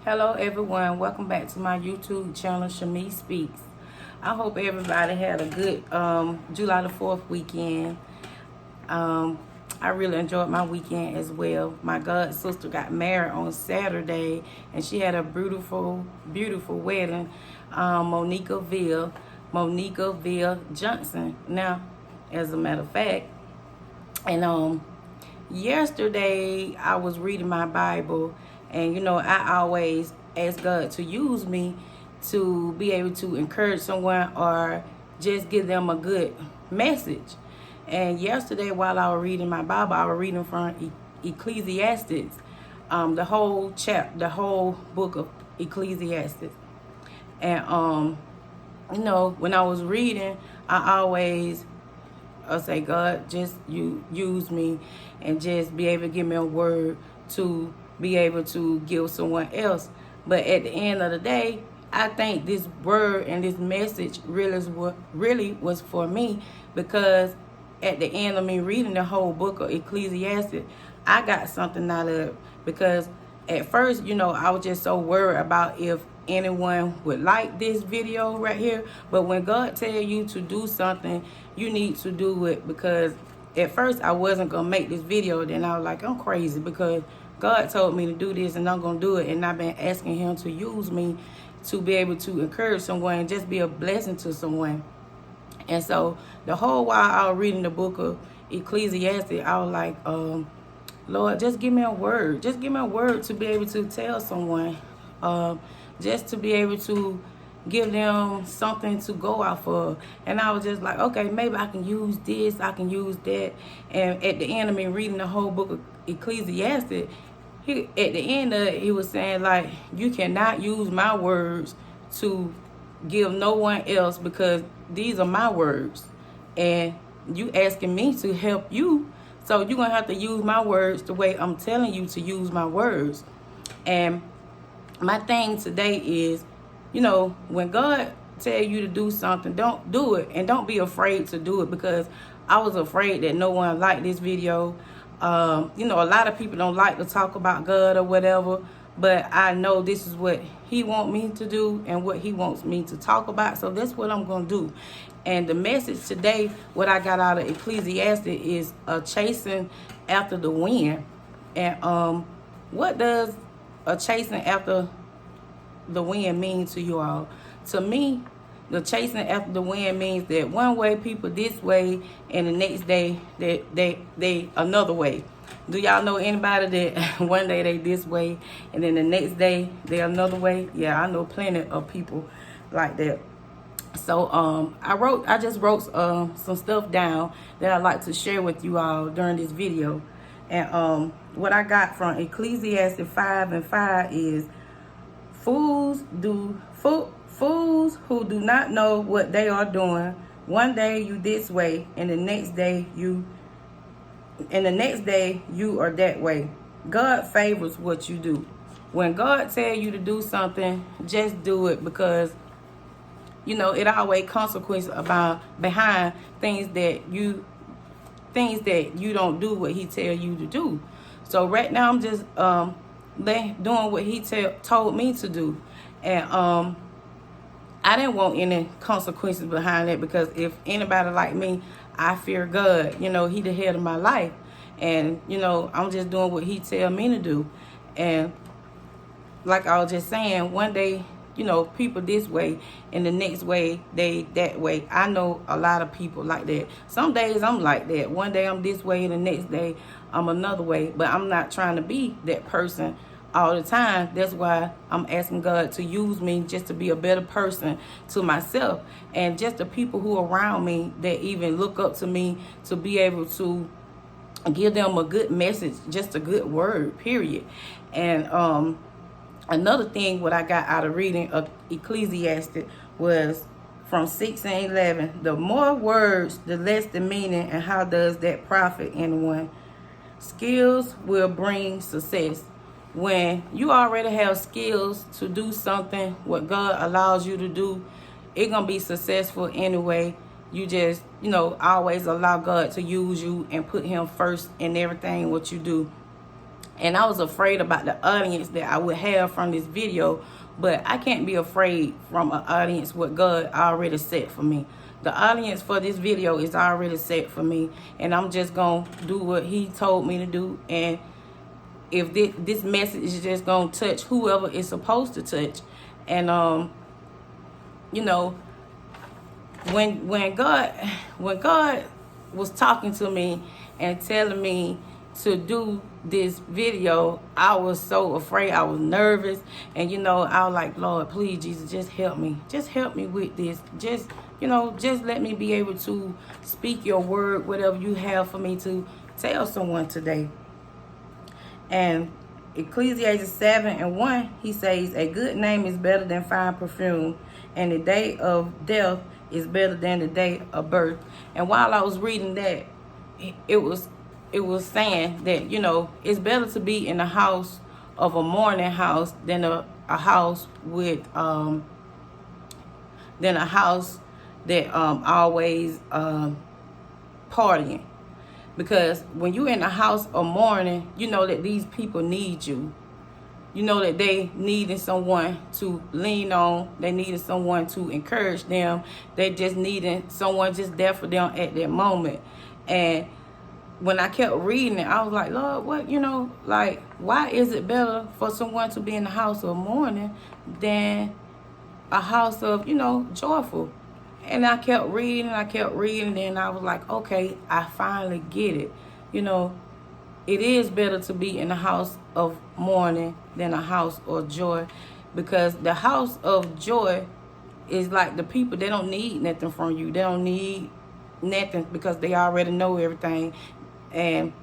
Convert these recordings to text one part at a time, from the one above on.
Hello everyone, welcome back to my YouTube channel, Shamee Speaks. I hope everybody had a good July the 4th weekend. I really enjoyed my weekend as well. My god sister got married on Saturday and she had a beautiful wedding. Monica Ville Johnson. Now, as a matter of fact, and yesterday I was reading my Bible, and I always ask God to use me to be able to encourage someone or just give them a good message. And yesterday, while I was reading my Bible, I was reading from Ecclesiastes, the whole book of Ecclesiastes. And when I was reading, I always say, God, just you use me and just be able to give me a word to be able to give someone else. But at the end of the day, I think this word and this message really was for me, because at the end of me reading the whole book of Ecclesiastes, I got something out of it. Because at first, I was just so worried about if anyone would like this video right here. But when God tells you to do something, you need to do it. Because at first I wasn't gonna make this video. Then I was like, I'm crazy, because God told me to do this and I'm gonna do it. And I've been asking him to use me to be able to encourage someone and just be a blessing to someone. And so the whole while I was reading the book of Ecclesiastes, I was like, Lord, just give me a word. Just give me a word to be able to tell someone. Just to be able to give them something to go out for. And I was just like, okay, maybe I can use this, I can use that. And at the end of me reading the whole book of Ecclesiastes, at the end of it, he was saying, like, you cannot use my words to give no one else, because these are my words. And you asking me to help you. So you're going to have to use my words the way I'm telling you to use my words. And my thing today is, when God tell you to do something, don't do it. And don't be afraid to do it, because I was afraid that no one liked this video. A lot of people don't like to talk about God or whatever, but I know this is what he wants me to do and what he wants me to talk about. So that's what I'm going to do. And the message today, what I got out of Ecclesiastes, is chasing after the wind. And what does a chasing after the wind mean to you all? To me, the chasing after the wind means that one way people this way, and the next day they another way. Do y'all know anybody that one day they this way and then the next day they another way? Yeah, I know plenty of people like that. So I just wrote some stuff down that I'd like to share with you all during this video. And what I got from Ecclesiastes 5:5 is, fools who do not know what they are doing. One day you this way, and the next day you are that way. God favors what you do. When God tell you to do something, just do it, because it always consequences behind things that you don't do what he tell you to do. So right now I'm just doing what he told me to do. And I didn't want any consequences behind it, because if anybody like me, I fear God. He the head of my life. And, I'm just doing what he tell me to do. And like I was just saying, one day, people this way, and the next way, they that way. I know a lot of people like that. Some days I'm like that. One day I'm this way, and the next day I'm another way. But I'm not trying to be that person all the time. That's why I'm asking God to use me just to be a better person to myself, and just the people who are around me that even look up to me, to be able to give them a good message, just a good word, period. And another thing what I got out of reading of Ecclesiastes was from 6 and 11. The more words, the less the meaning, and how does that profit anyone? Skills will bring success. When you already have skills to do something, what God allows you to do, it's going to be successful anyway. You just, always allow God to use you and put him first in everything what you do. And I was afraid about the audience that I would have from this video, but I can't be afraid from an audience what God already set for me. The audience for this video is already set for me, and I'm just going to do what he told me to do. And if this message is just going to touch whoever it's supposed to touch. And, you know, when God was talking to me and telling me to do this video, I was so afraid. I was nervous. And, you know, I was like, Lord, please, Jesus, just help me. Just help me with this. Just, you know, just let me be able to speak your word, whatever you have for me to tell someone today. And Ecclesiastes 7:1, he says, a good name is better than fine perfume, and the day of death is better than the day of birth. And while I was reading that, it was saying that, you know, it's better to be in the house of a mourning house than a house with than a house that always partying. Because when you're in a house of mourning, you know that these people need you. You know that they needed someone to lean on. They needed someone to encourage them. They just needed someone just there for them at that moment. And when I kept reading it, I was like, Lord, what, you know, like, why is it better for someone to be in the house of mourning than a house of, you know, joyful? And I kept reading, and I was like, okay, I finally get it. You know, it is better to be in a house of mourning than a house of joy, because the house of joy is like the people, they don't need nothing from you. They don't need nothing because they already know everything, and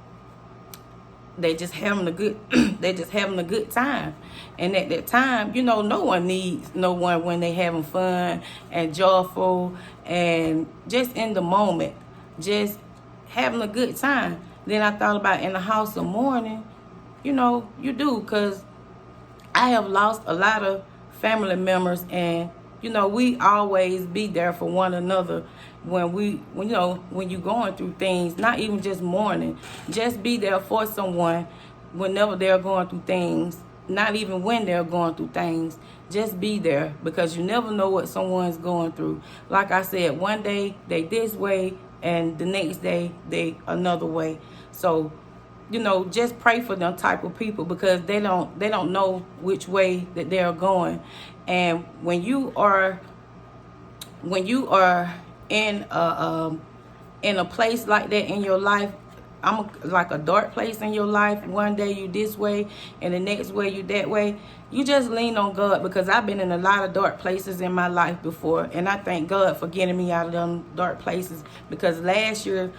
they just having a good they just having a good time. And at that time, you know, no one needs no one when they having fun and joyful and just in the moment, just having a good time. Then I thought about in the house of mourning, you know, you do, because I have lost a lot of family members, and you know, we always be there for one another when you're going through things, not even just mourning. Just be there for someone whenever they're going through things, not even when they're going through things. Just be there, because you never know what someone's going through. Like I said, one day they this way and the next day they another way. So, you know, just pray for them type of people, because they don't know which way that they're going. And when you are in a place like that in your life, like a dark place in your life, one day you this way and the next way you that way, you just lean on God. Because I've been in a lot of dark places in my life before, and I thank God for getting me out of them dark places. Because last year,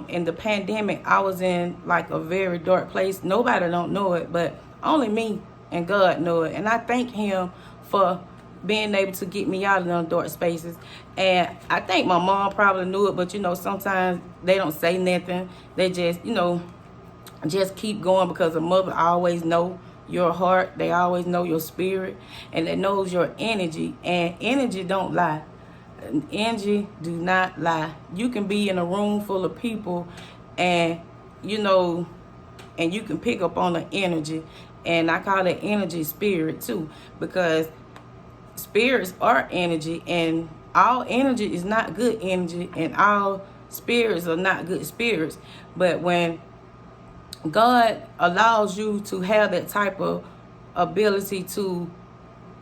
in the pandemic, I was in like a very dark place. Nobody don't know it, but only me and God know it. And I thank him for being able to get me out of them dark spaces. And I think my mom probably knew it, but you know, sometimes they don't say nothing. They just, you know, just keep going, because a mother always know your heart. They always know your spirit, and they knows your energy. And energy don't lie. Energy do not lie. You can be in a room full of people, and you know, and you can pick up on the energy. And I call it energy spirit too, because spirits are energy, and all energy is not good energy, and all spirits are not good spirits. But when God allows you to have that type of ability to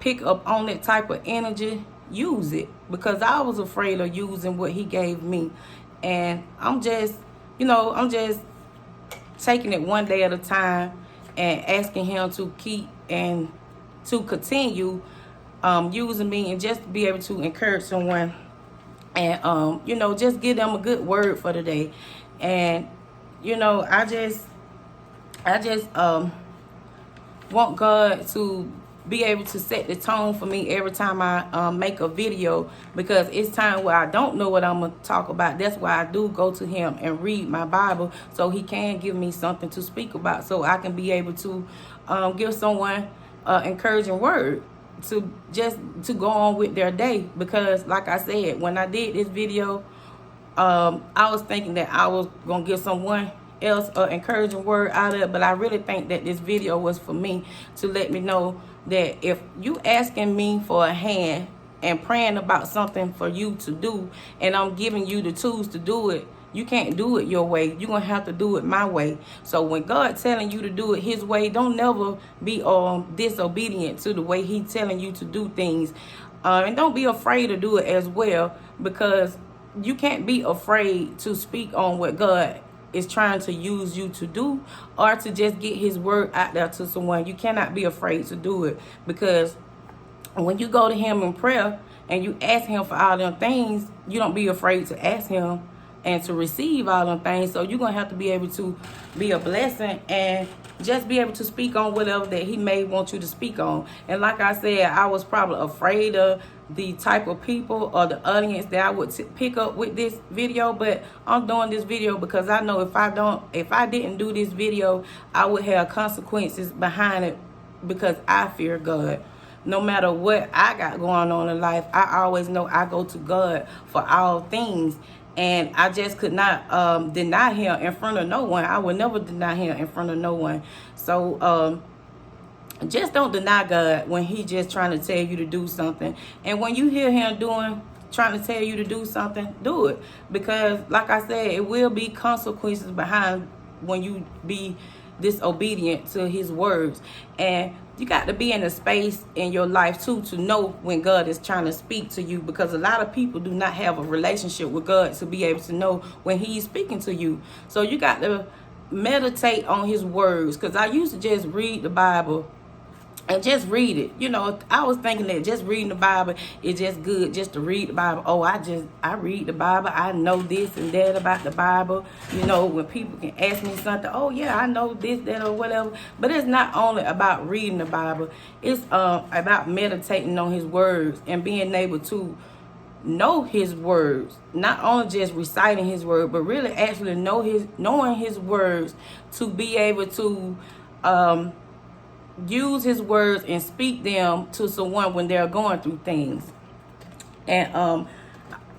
pick up on that type of energy, use it. Because I was afraid of using what he gave me. And I'm just, you know, I'm just taking it one day at a time and asking him to keep and to continue using me, and just be able to encourage someone, and you know, just give them a good word for the day. And you know, I just want God to be able to set the tone for me every time I make a video, because it's time where I don't know what I'm gonna talk about. That's why I do go to him and read my Bible, so he can give me something to speak about, so I can be able to give someone encouraging word to go on with their day. Because like I said, when I did this video, I was thinking that I was gonna give someone else encouraging word out of it, but I really think that this video was for me to let me know that if you asking me for a hand and praying about something for you to do, and I'm giving you the tools to do it, you can't do it your way. You're going to have to do it my way. So when God telling you to do it his way, don't never be disobedient to the way he telling you to do things. And don't be afraid to do it as well, because you can't be afraid to speak on what God is trying to use you to do, or to just get his word out there to someone. You cannot be afraid to do it, because when you go to him in prayer and you ask him for all them things, you don't be afraid to ask him and to receive all them things. So you're going to have to be able to be a blessing and just be able to speak on whatever that he may want you to speak on. And like I said, I was probably afraid of the type of people or the audience that I would pick up with this video, but I'm doing this video because I know if I didn't do this video, I would have consequences behind it, because I fear God. No matter what I got going on in life, I always know I go to God for all things. And I just could not deny him in front of no one. I would never deny him in front of no one. So just don't deny God when he just trying to tell you to do something. And when you hear him trying to tell you to do something, do it. Because like I said, it will be consequences behind when you be disobedient to his words. And you got to be in a space in your life too to know when God is trying to speak to you, because a lot of people do not have a relationship with God to be able to know when he's speaking to you. So you got to meditate on his words, because I used to just read the Bible and just read it. You know, I was thinking that just reading the Bible is just good, just to read the Bible. Oh, I read the Bible. I know this and that about the Bible. You know, when people can ask me something, oh yeah, I know this, that, or whatever. But it's not only about reading the Bible. It's about meditating on his words and being able to know his words. Not only just reciting his word, but really actually knowing his words, to be able to use his words and speak them to someone when they're going through things. And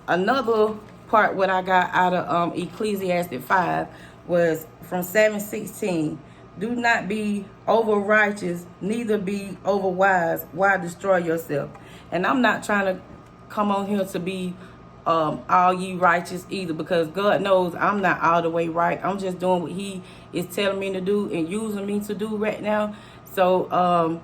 another part what I got out of Ecclesiastes 5 was from 7:16. Do not be over righteous, neither be over wise. Why destroy yourself? And I'm not trying to come on here to be all ye righteous either, because God knows I'm not all the way right. I'm just doing what he is telling me to do and using me to do right now. So,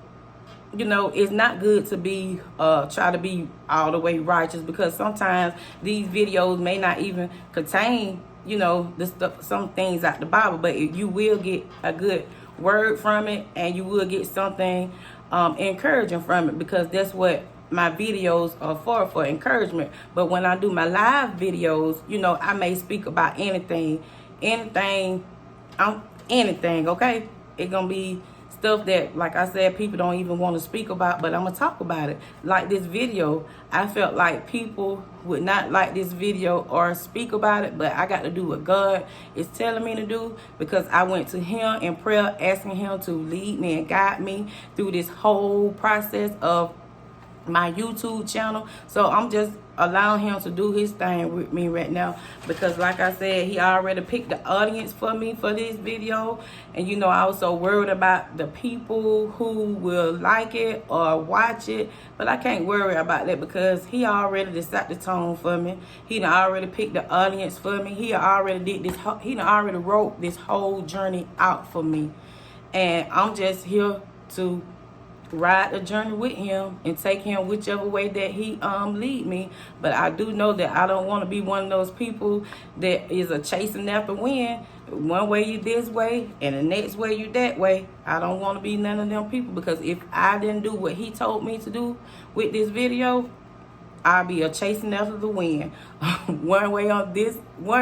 you know, it's not good to be try to be all the way righteous, because sometimes these videos may not even contain, you know, some things out the Bible, but you will get a good word from it, and you will get something encouraging from it, because that's what my videos are for encouragement. But when I do my live videos, you know, I may speak about anything, okay? It's gonna be stuff that, like I said, people don't even want to speak about, but I'm gonna talk about it. Like this video, I felt like people would not like this video or speak about it, but I got to do what God is telling me to do, because I went to him in prayer, asking him to lead me and guide me through this whole process of my YouTube channel. So I'm just allowing him to do his thing with me right now, because like I said, he already picked the audience for me for this video. And you know, I was so worried about the people who will like it or watch it, but I can't worry about that, because he already set the tone for me. He done already picked the audience for me. He already did this. He done already wrote this whole journey out for me, and I'm just here to ride the journey with him and take him whichever way that he lead me. But I do know that I don't want to be one of those people that is a chasing after wind. One way you this way and the next way you that way. I don't want to be none of them people, because if I didn't do what he told me to do with this video, I'll be a chasing after the wind. one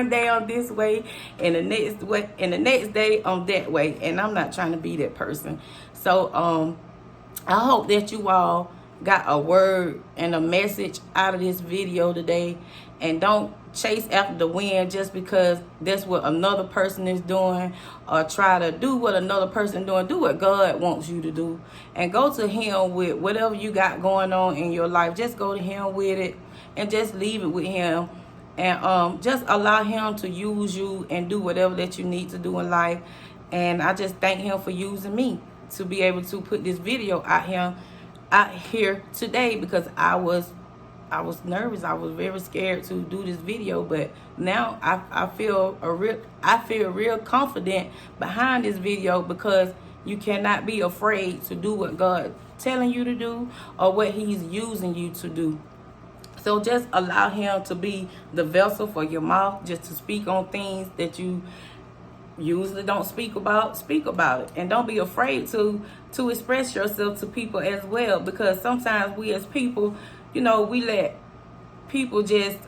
day on this way, and the next day on that way. And I'm not trying to be that person. So I hope that you all got a word and a message out of this video today. And don't chase after the wind just because that's what another person is doing, or try to do what another person is doing. Do what God wants you to do, and go to him with whatever you got going on in your life. Just go to him with it and just leave it with him. and just allow him to use you and do whatever that you need to do in life. And I just thank him for using me to be able to put this video out here today, because I was nervous. I was very scared to do this video, but now I feel real confident behind this video, because you cannot be afraid to do what God telling you to do or what he's using you to do. So just allow him to be the vessel for your mouth, just to speak on things that you usually don't speak about it. And don't be afraid to express yourself to people as well, because sometimes we as people, we let people just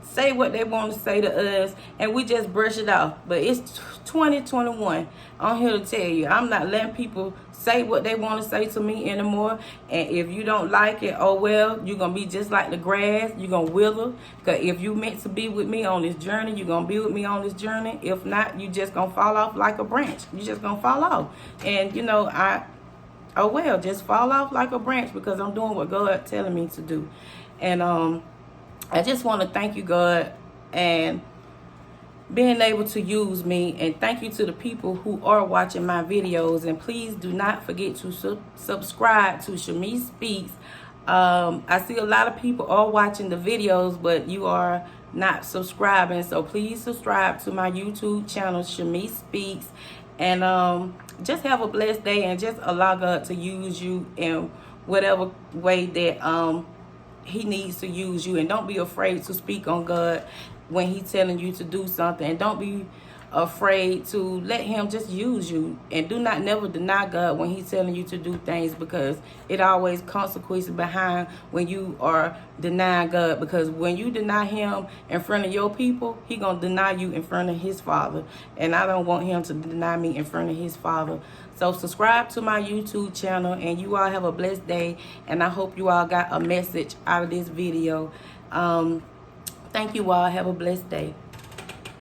say what they want to say to us, and we just brush it off. But it's 2021. I'm here to tell you, I'm not letting people say what they want to say to me anymore. And if you don't like it, oh well, you're gonna be just like the grass. You're gonna wither. Because if you meant to be with me on this journey, you're gonna be with me on this journey. If not, you just gonna fall off like a branch. You just gonna fall off. And oh well, just fall off like a branch, because I'm doing what God telling me to do. And I just want to thank you, God, and being able to use me. And thank you to the people who are watching my videos. And please do not forget to subscribe to Shamice Speaks. I see a lot of people are watching the videos, but you are not subscribing. So please subscribe to my YouTube channel, Shamice Speaks. And just have a blessed day, and just allow God to use you in whatever way that he needs to use you. And don't be afraid to speak on God when he's telling you to do something. And don't be afraid to let him just use you. And do not never deny God when he's telling you to do things, because it always consequences behind when you are denying God. Because when you deny him in front of your people, he gonna deny you in front of his Father. And I don't want him to deny me in front of his Father. So subscribe to my YouTube channel, and you all have a blessed day. And I hope you all got a message out of this video. Thank you all. Have a blessed day.